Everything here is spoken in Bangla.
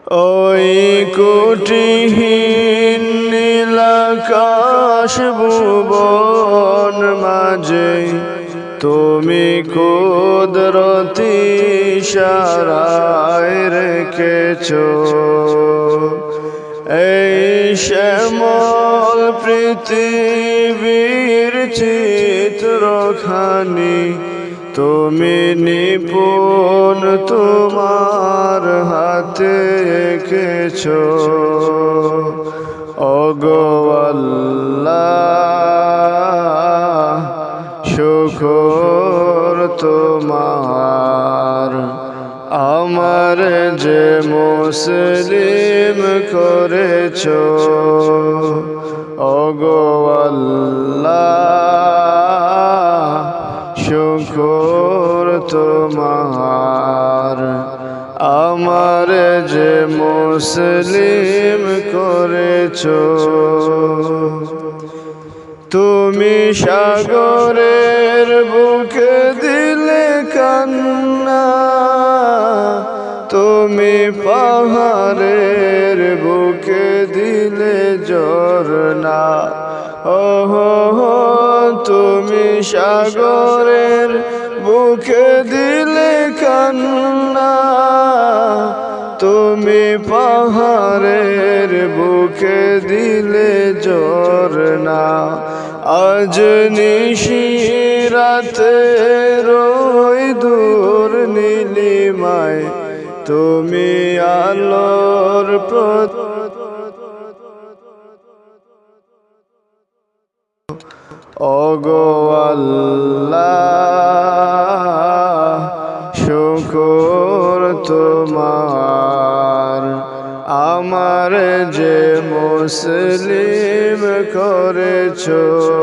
ওই কুটিহীন নীলাকাশ ভুবন মাঝে তুমি কুদরতি ইশারায় রেখেছো এই শ্যামল পৃথিবীর চিত্রখানি তুমি নিপুণ তোমার হাতে এঁকেছো ওগো আল্লাহ শুকর তোমার আমার যে মুসলিম করেছো ওগো আল্লাহ শুকর তোমার আমার যে মুসলিম করেছো তুমি সাগরের বুকে দিলে কান্না তুমি পাহাড়ের বুকে দিলে ঝরনা ওহো তুমি সাগরের বুকে দিলে কান্না তুমি পাহাড়ের বুকে দিলে ঝরনা আজ নিশিরাতে রই দূর নীলিমায় তুমি আলোর ওগো আল্লাহ শুকর তোমার আমার যে মুসলিম করেছো।